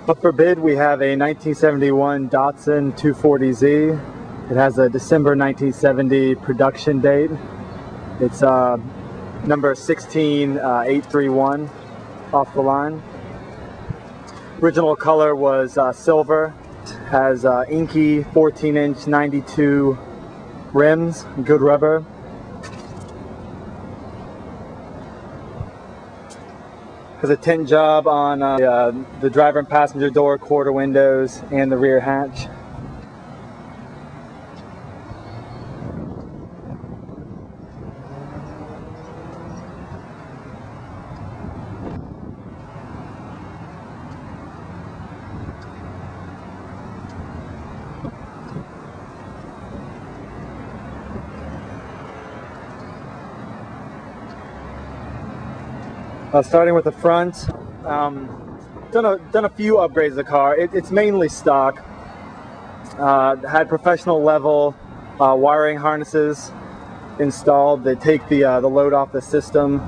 Up for bid, we have a 1971 Datsun 240Z. It has a December 1970 production date. It's number 16831 off the line. Original color was silver. Has inky 14-inch 92 rims, good rubber. Has a tint job on the driver and passenger door, quarter windows, and the rear hatch. Starting with the front, done a few upgrades to the car. It's mainly stock. Had professional level wiring harnesses installed. They take the load off the system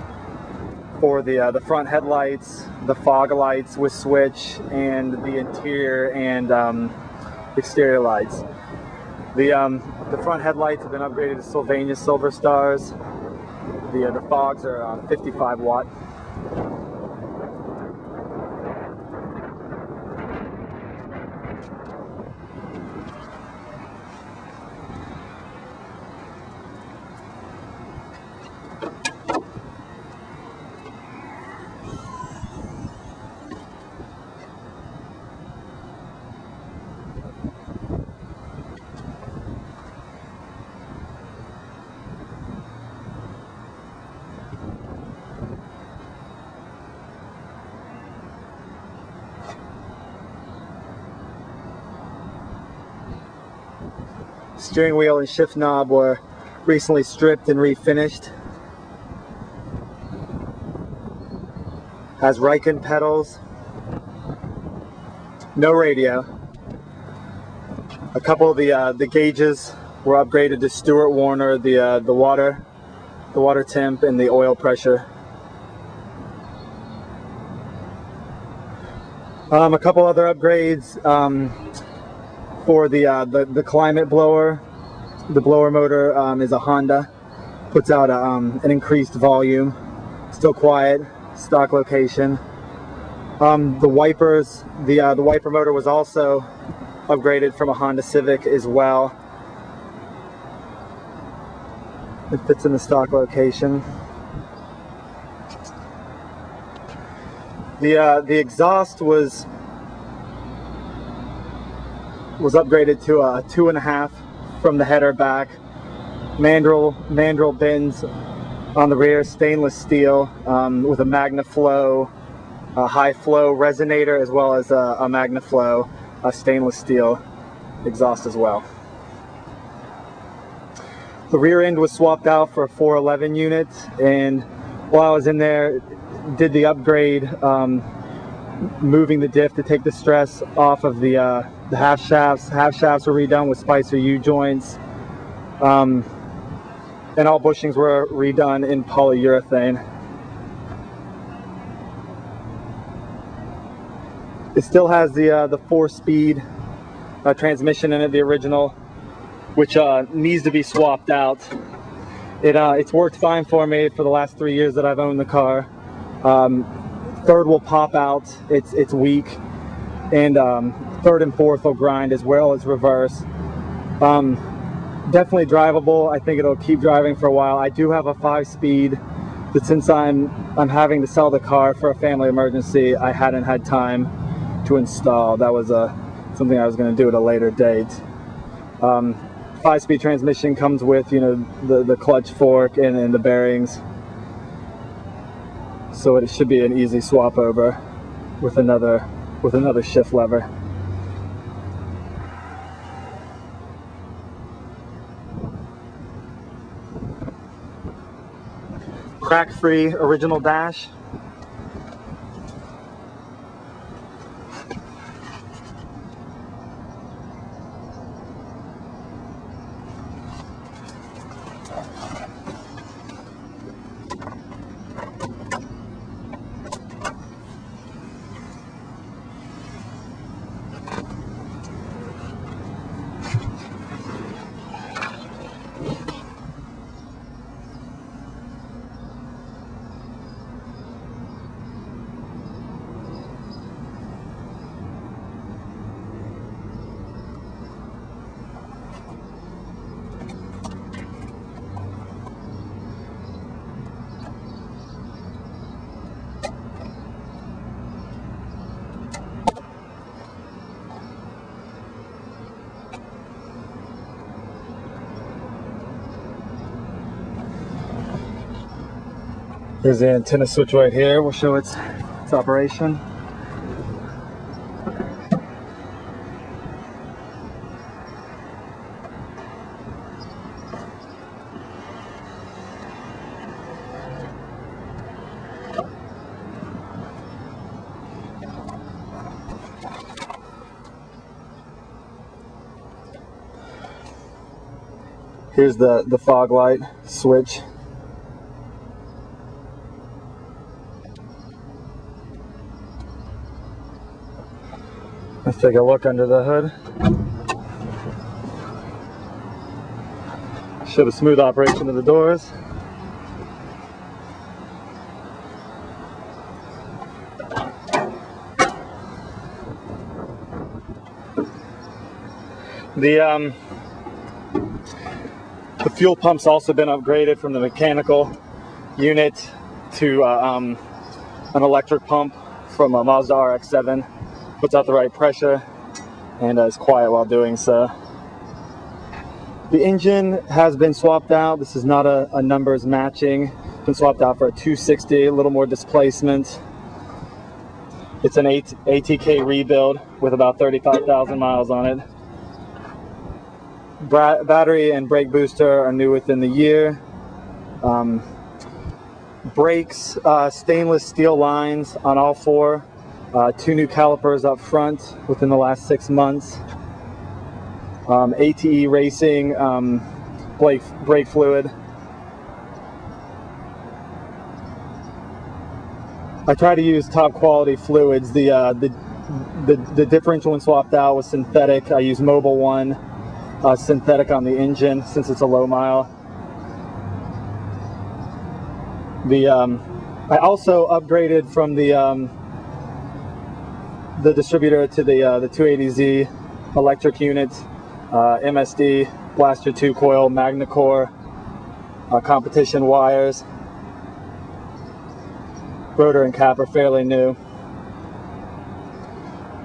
for the front headlights, the fog lights with switch, and the interior and exterior lights. The front headlights have been upgraded to Sylvania Silver Stars. The fogs are 55 watt. Steering wheel and shift knob were recently stripped and refinished. Has Riken pedals. No radio. A couple of the gauges were upgraded to Stewart Warner. The water temp, and the oil pressure. A couple other upgrades. For the climate blower, the blower motor is a Honda. Puts out an increased volume. Still quiet, stock location. The wipers, the wiper motor was also upgraded from a Honda Civic as well. It fits in the stock location. The exhaust was upgraded to a 2.5 from the header back. Mandrel bins on the rear, stainless steel with a MagnaFlow high flow resonator, as well as a MagnaFlow stainless steel exhaust as well. The rear end was swapped out for a 411 unit, and while I was in there, did the upgrade, moving the diff to take the stress off of the half shafts. Half shafts were redone with Spicer U-joints, and all bushings were redone in polyurethane. It still has the 4-speed transmission in it, the original, which needs to be swapped out. It's worked fine for me for the last 3 years that I've owned the car. Third will pop out, it's weak, and third and fourth will grind as well as reverse. Definitely drivable. I think it'll keep driving for a while. I do have a 5-speed, but since I'm having to sell the car for a family emergency, I hadn't had time to install. That was something I was going to do at a later date. 5-speed transmission comes with, you know, the clutch fork and the bearings. So it should be an easy swap over with another shift lever. Crack-free original dash. Here's the antenna switch right here. We'll show its operation. Here's the fog light switch. Let's take a look under the hood. Show the smooth operation of the doors. The fuel pump's also been upgraded from the mechanical unit to an electric pump from a Mazda RX-7. Puts out the right pressure and is quiet while doing so. The engine has been swapped out. This is not a numbers matching. It's been swapped out for a 260, a little more displacement. It's an ATK rebuild with about 35,000 miles on it. Battery and brake booster are new within the year. Brakes, stainless steel lines on all four. 2 new calipers up front within the last 6 months. ATE Racing brake fluid. I try to use top quality fluids. The differential when swapped out was synthetic. I use Mobil 1 synthetic on the engine since it's a low mile. I also upgraded from the distributor to the 280Z electric unit, MSD, Blaster 2 coil, Magnacore, competition wires. Rotor and cap are fairly new.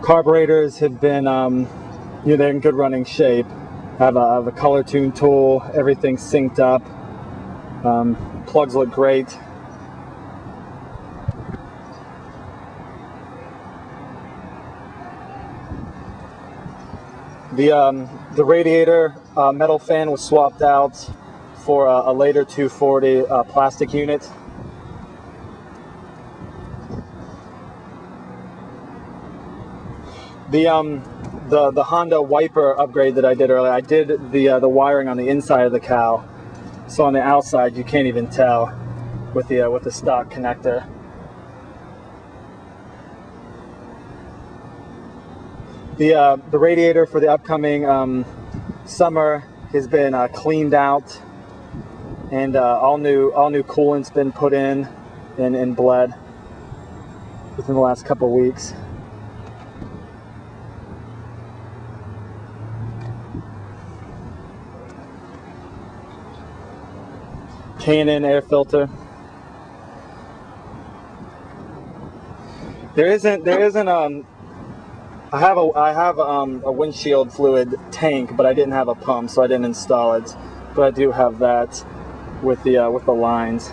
Carburetors have been, they're in good running shape. I have a color tune tool, everything's synced up. Plugs look great. The radiator metal fan was swapped out for a later 240 plastic unit. The Honda wiper upgrade that I did earlier, I did the wiring on the inside of the cowl, so on the outside you can't even tell with the stock connector. The radiator for the upcoming summer has been cleaned out, and all new coolant's been put in and bled within the last couple weeks. Canon air filter. There isn't I have a windshield fluid tank, but I didn't have a pump, so I didn't install it. But I do have that with the lines.